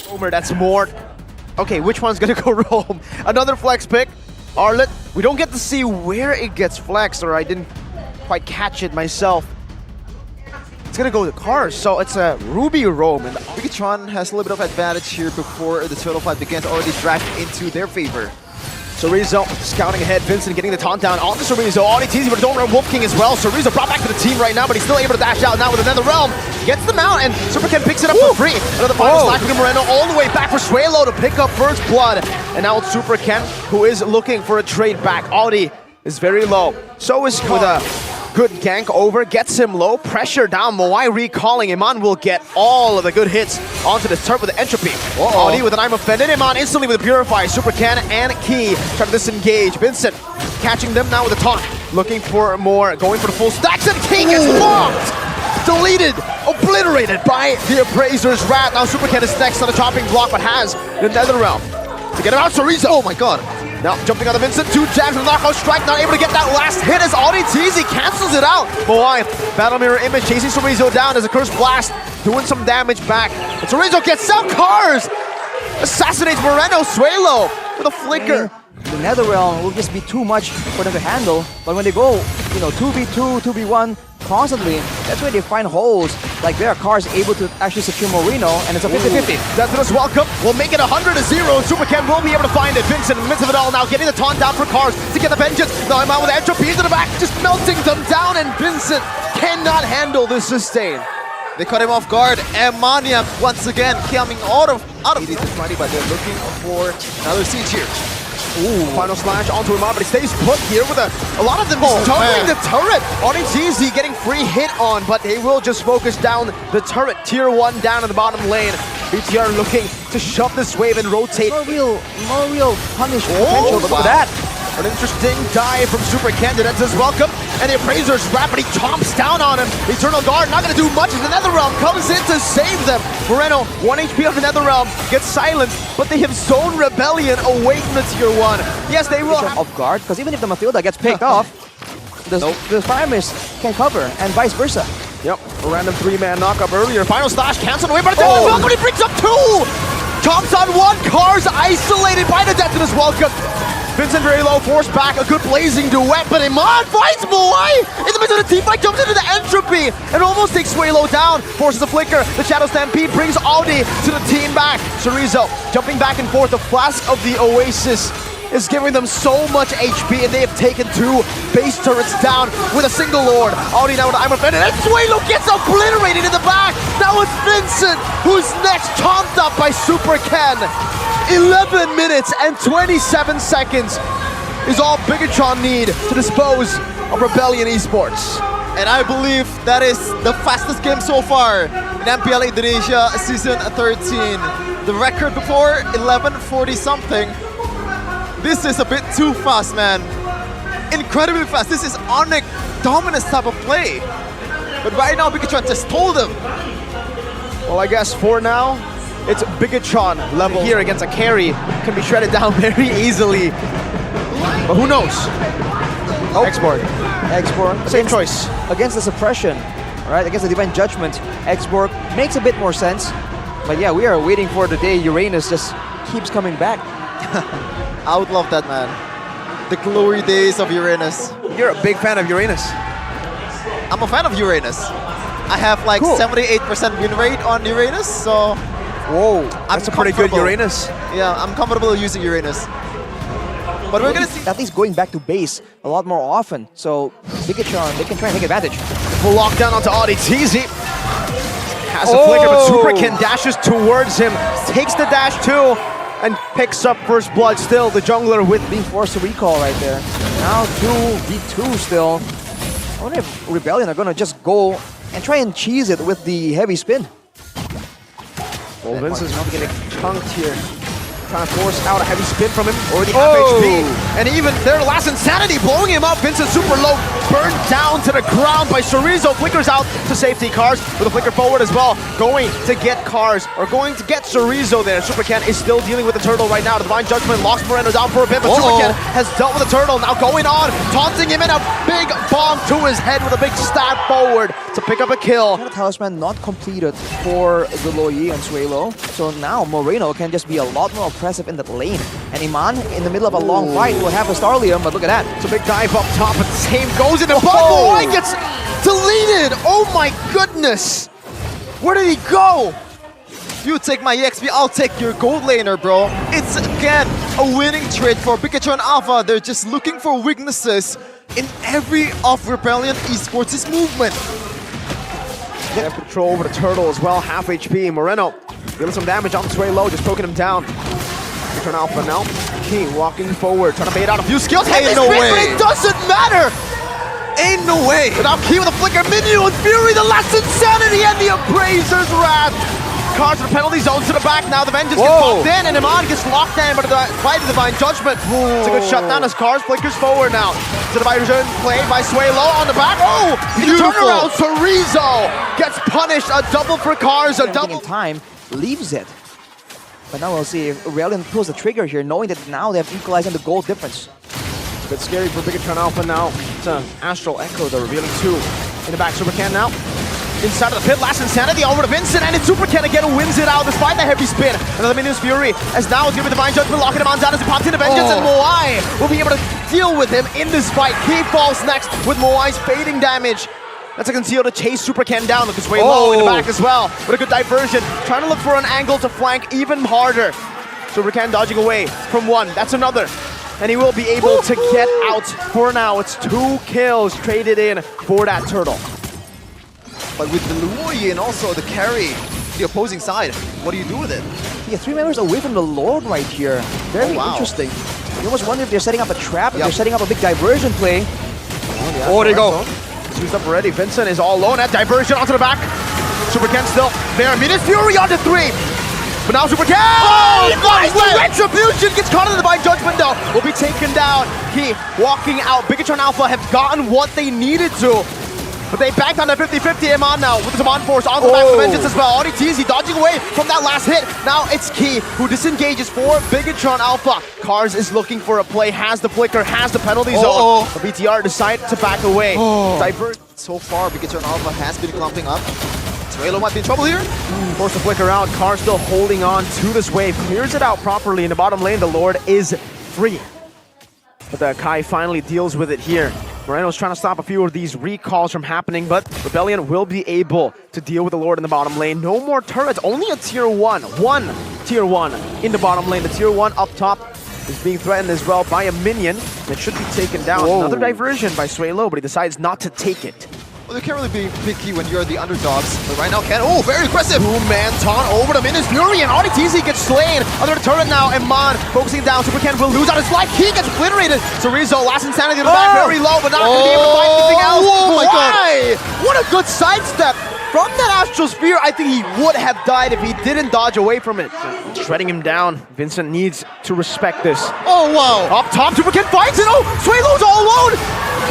Homer, that's more. Okay, which one's gonna go roam? Another flex pick. Arlet, we don't get to see where it gets flexed, or I didn't quite catch it myself. It's gonna go to cars, so it's a Ruby roam. And Bigetron has a little bit of advantage here before the total fight begins, already dragged into their favor. Chorizo scouting ahead, Vincent getting the taunt down onto Chorizo. Already but don't run Wolf King as well. Chorizo brought back to the team right now, but he's still able to dash out now with another realm. Gets the mount, and Super Ken picks it up for free. Another final slash from Moreno all the way back for Suelo to pick up first blood. And now it's Super Ken who is looking for a trade back. Audi is very low. So is with a good gank over, gets him low, pressure down, Moai recalling, Iman will get all of the good hits onto the turret with the entropy. Audi with an I'm offended, Iman instantly with a purify, Super Ken and Key trying to disengage. Vincent catching them now with a taunt, looking for more, going for the full stacks, and King is blocked! Deleted, obliterated by the Appraiser's Wrath. Now Super Ken is next on the chopping block, but has the Nether Realm. To get him out, Chorizo! Oh my god! Now jumping on the Vincent, 2 jabs and a knockout strike, not able to get that last hit as Audi Teasy cancels it out. Moai, Battle Mirror Image chasing Chorizo down as a Curse Blast, doing some damage back. And Chorizo gets out cars! Assassinates Moreno, Suelo with a flicker. The Netherrealm will just be too much for them to handle, but when they go, 2v2, 2v1 constantly, that's where they find holes. Like there are cars able to actually secure Moreno, and it's a 50-50. Deathless welcome will make it 100-0. Super Ken will be able to find it. Vincent in the midst of it all now, getting the taunt down for cars to get the vengeance. Now I'm out with entropy into the back, just melting them down, and Vincent cannot handle this sustain. They caught him off guard, and Maniac once again coming out of 80 to 20, but they're looking for another siege here. Ooh, final slash onto Iman, but he stays put here with a lot of them juggling the turret. Onizizi getting free hit on, but they will just focus down the turret. Tier 1 down in the bottom lane. BTR looking to shove this wave and rotate. No real punish potential, but look at that. An interesting dive from Super Ken. That's his welcome. And the Appraiser's rapidly chomps down on him. Eternal Guard not going to do much as the Netherrealm comes in to save them. Moreno, 1 HP of the Netherrealm, gets silenced, but they have Zone Rebellion away from the Tier 1. Yes, they will have off guard, because even if the Mathilda gets picked off, the Fire Mist can cover, and vice versa. Yep, a random 3-man knockup earlier. Final slash canceled away by the Deathless Welcome. He brings up 2! Chomps on 1, Cars isolated by the Deathless Welcome. Vincent very low, forced back, a good blazing duet, but Iman finds Moai in the midst of the team fight, jumps into the entropy, and almost takes Suelo down, forces a flicker. The Shadow Stampede brings Audi to the team back. Chorizo jumping back and forth, the Flask of the Oasis is giving them so much HP, and they have taken 2 base turrets down with a single Lord. Audi now with I'm offended, and Suelo gets obliterated in the back. Now it's Vincent, who's next, chomped up by Super Ken. 11 minutes and 27 seconds is all Bigetron need to dispose of Rebellion Esports. And I believe that is the fastest game so far in MPL Indonesia Season 13. The record before, 11:40 something. This is a bit too fast, man. Incredibly fast. This is Onyx dominance type of play. But right now, Bigetron just told them. Well, I guess for now, it's Bigetron level here against a carry. Can be shredded down very easily. But who knows? Export. Same choice. Against the suppression, right? Against the Divine Judgment, Export makes a bit more sense. But yeah, we are waiting for the day Uranus just keeps coming back. I would love that, man. The glory days of Uranus. You're a big fan of Uranus. I'm a fan of Uranus. I have like 78% win rate on Uranus, so... Whoa, that's a pretty good Uranus. Yeah, I'm comfortable using Uranus. But we're gonna see... At least going back to base a lot more often, so Bigetron, they can try and take advantage. Full lockdown onto Audi Teasy. Has a flicker, but Super Ken dashes towards him, takes the dash too, and picks up first blood still. The jungler with being forced to recall right there. Now 2v2 still. I wonder if Rebellion are gonna just go and try and cheese it with the heavy spin. Well, Vince is going to get chunked here. Trying to force out a heavy spin from him, already half HP. And even their last insanity, blowing him up. Vincent super low, burned down to the ground by Chorizo. Flickers out to safety. Cars with a flicker forward as well. Going to get Cars, or going to get Chorizo there. Super Ken is still dealing with the turtle right now. The Divine Judgment locks Moreno down for a bit, but Super Ken has dealt with the turtle. Now going on, taunting him in a big bomb to his head with a big stab forward to pick up a kill. Talisman not completed for the Loyi and Suelo. So now Moreno can just be a lot more oppressive in that lane. And Iman, in the middle of a long fight, will have a Starlium, but look at that. It's a big dive up top, but the same goes into Boy gets deleted! Oh my goodness! Where did he go? You take my EXP, I'll take your gold laner, bro. It's, again, a winning trade for Bigetron Alpha. They're just looking for weaknesses in every of Rebellion Esports' movement. They have control over the turtle as well, half HP. Moreno dealing some damage on Sway low, just poking him down. Bigetron Alpha now. King walking forward, trying to bait out a few skills. Ain't no way. But it doesn't matter! Ain't no way. But now Key with a flicker, Minion with Fury, the last insanity, and the Appraiser's Wrath. Cars to the penalty zones to the back now. The Vengeance gets popped in, and Iman gets locked in by the Divine Judgment. It's a good shutdown as Cars flickers forward now. The Divine Judgment played by Sway low on the back. Oh, beautiful. Turnaround. Chorizo gets punished. A double for Cars, a double. In time, leaves it. But now we'll see if Aurelion pulls the trigger here, knowing that now they have equalized on the goal difference. It's a bit scary for Bigetron Alpha now. It's an Astral Echo, they're revealing two. In the back, Super Ken now. Inside of the pit, last insanity over to Vincent, and it's Super Ken again who wins it out despite the heavy spin. Another Minion's Fury, as now it's going to be Divine Judgment, locking him on down as he pops into Vengeance, and Moai will be able to deal with him in this fight. He falls next with Moai's fading damage. That's a conceal to chase Super Ken down. Look, it's way low in the back as well. With a good diversion, trying to look for an angle to flank even harder. Super Ken dodging away from one, that's another. And he will be able to get out for now. It's 2 kills traded in for that turtle. But with the Luoyi and also the carry, the opposing side, what do you do with it? Yeah, 3 members away from the Lord right here. Very interesting. You almost wonder if they're setting up a trap, if they're setting up a big diversion play. Oh, there you go. Used up already. Vincent is all alone at diversion onto the back. Super Ken still there. Minus Fury onto 3. But now Super Ken! Oh, the Retribution gets caught in the Divine Judgment though. Will be taken down. He walking out. Bigetron Alpha have gotten what they needed to. But they backed on that 50-50 Iman now with some on-force on the back of the Vengeance as well. ODTZ dodging away from that last hit. Now it's Key who disengages for Bigetron Alpha. Cars is looking for a play, has the flicker, has the penalty zone. The BTR decide to back away. Divert. So far, Bigetron Alpha has been clumping up. Suelo might be in trouble here. Force the flicker out. Cars still holding on to this wave. Clears it out properly in the bottom lane. The Lord is free. But the Kai finally deals with it here. Moreno's trying to stop a few of these recalls from happening, but Rebellion will be able to deal with the Lord in the bottom lane. No more turrets, only a tier 1. One tier 1 in the bottom lane. The tier 1 up top is being threatened as well by a minion that should be taken down. Another diversion by Suelo, but he decides not to take it. Well, you can't really be picky when you're the underdogs, but right now Ken, very aggressive! 2-man taunt over to Minus Fury, and RDTZ gets slain under the turret now, and Mon focusing down. Super Ken will lose out his life. He gets obliterated. Chorizo, last insanity in the back, very low, but not going to be able to find anything else. Oh my God! What a good sidestep from that Astral Spear. I think he would have died if he didn't dodge away from it. Shredding him down. Vincent needs to respect this. Oh, wow! Up top, Super Ken fights it. Oh, Suelo's all alone.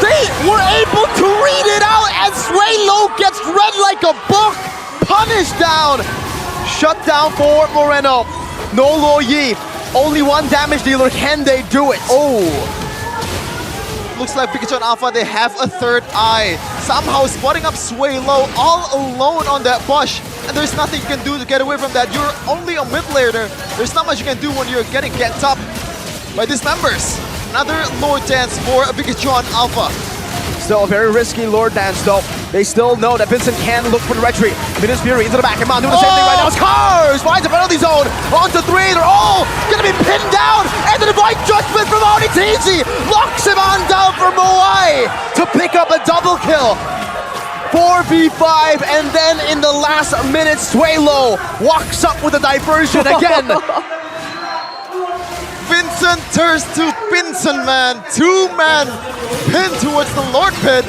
They were able to read it out, and Suelo gets read like a book. Punished down. Shut down for Moreno. No Loyi. Only 1 damage dealer. Can they do it? Looks like Bigetron Alpha, they have a third eye. Somehow spotting up Suelo all alone on that bush. And there's nothing you can do to get away from that. You're only a mid laner. There's not much you can do when you're getting ganked up by these members. Another Lord Dance for Bigetron Alpha. Still a very risky Lord Dance though. They still know that Vincent can look for the retreat. Minus Fury into the back. Iman doing the same thing right now. Cars finds a penalty zone. Onto 3. They're all going to be pinned down. And the Divine Judgment from ODTZ locks him on down for Moai to pick up a double kill. 4v5, and then in the last minute, Suelo walks up with a diversion again. Vincent turns to Vincent, man. 2-man pin towards the Lord Pit.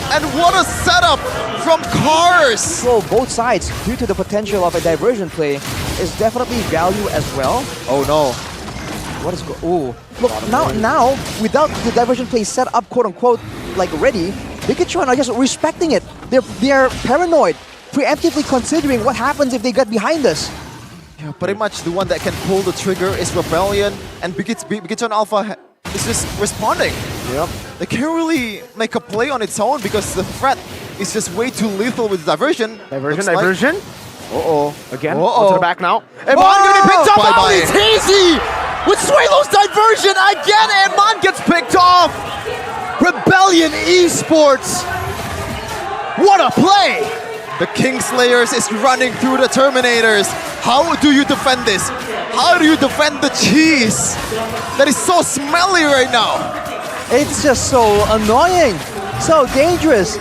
And what a setup from Cars. Control both sides due to the potential of a diversion play. is definitely value as well. Oh no. What is Ooh. Look, now, without the diversion play set up, quote-unquote, like ready, Bigetron are just respecting it. They're paranoid, preemptively considering what happens if they get behind us. Yeah, pretty much the one that can pull the trigger is Rebellion, and Bigetron Alpha is just responding. Yep. They can't really make a play on its own because the threat is just way too lethal with diversion. Diversion. Uh-oh. Again, Uh-oh. onto the back now. Eman gonna be picked up Bye-bye. out. It's easy with Swaylo's diversion again. Eman gets picked off. Rebellion Esports. What a play! The Kingslayers is running through the Terminators. How do you defend this? How do you defend the cheese that is so smelly right now? It's just so annoying, so dangerous.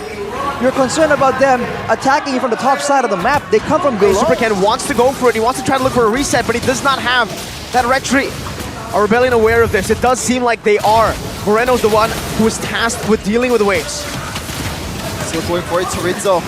You're concerned about them attacking you from the top side of the map. They come from below. Superken wants to go for it. He wants to try to look for a reset, but he does not have that red tree. Are Rebellion aware of this? It does seem like they are. Moreno's the one who is tasked with dealing with the waves. Still going for it, Chorizo.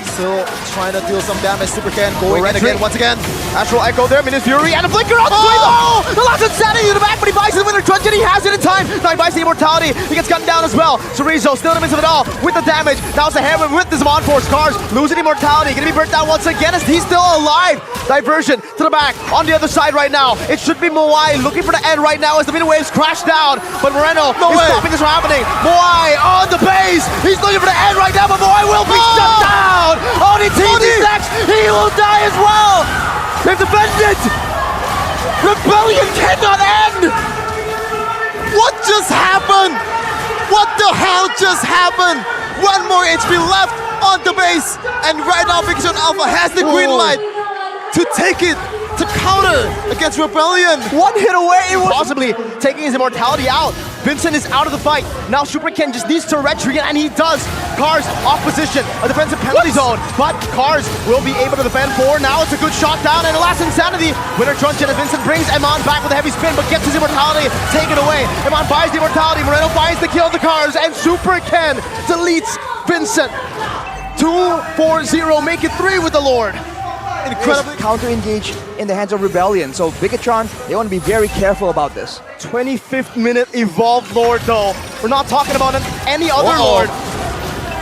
Still trying to deal some damage. Supercan going in again, once again. Astral Echo there, Minus Fury, and a Flicker out the Oh! The last insanity to the back, but he buys the winner trunch, and he has it in time. Now he buys the immortality. He gets gunned down as well. Chorizo still in the midst of it all with the damage. Now it's the Heron with this on force. Cars losing immortality. Gonna be burnt down once again as he's still alive. Diversion to the back on the other side right now. It should be Moai looking for the end right now as the mid waves crash down. But Moreno is stopping this from happening. Moai on the base. He's looking for the end right now, but Moai will be shut down. ODT is next. He will die as well. They've defended. Rebellion cannot end. What just happened? What the hell just happened? One more HP left on the base, and right now Bigetron Alpha has the green light to take it, to counter against Rebellion. One hit away, possibly taking his immortality out. Vincent is out of the fight. Now Superken just needs to retreat, and he does. Cars off position, a defensive penalty zone, but Cars will be able to defend forward. Now it's a good shot down, and the last insanity. Winner Truncheon and Vincent brings Eman back with a heavy spin, but gets his immortality taken away. Eman buys the immortality, Moreno buys the kill of the Cars, and Superken deletes Vincent. 2-4-0, make it 3 with the Lord. Incredibly. Counter-engage in the hands of Rebellion. So Bigetron, they want to be very careful about this. 25th minute evolved Lord though. We're not talking about any other Lord.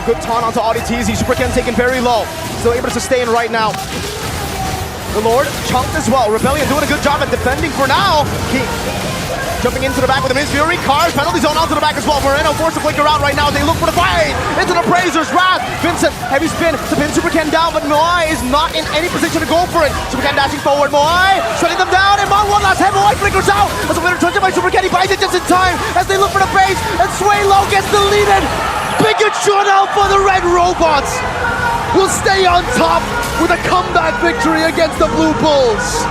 Good taunt onto AudiTZ. Superken taken very low. Still able to sustain right now. The Lord chunked as well. Rebellion doing a good job at defending for now. Jumping into the back with the Miss Fury. Cars, penalty zone onto the back as well. Moreno forced to flicker out right now. They look for the fight. Into the Appraiser's wrath. Vincent, heavy spin to pin Superken down, but Moai is not in any position to go for it. Superken dashing forward. Moai shutting them down. And one last hit. Moai flickers out. As a winner truncheon by Superken, he buys it just in time as they look for the base. And Swaylo gets deleted. Bigetron Alpha, the Red Robots, will stay on top with a comeback victory against the Blue Bulls.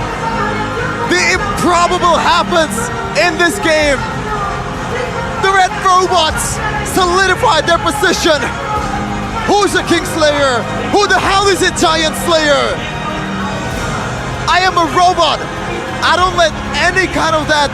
The improbable happens in this game. The Red Robots solidified their position. Who's a Kingslayer? Who the hell is a Giant Slayer? I am a robot. I don't let any kind of that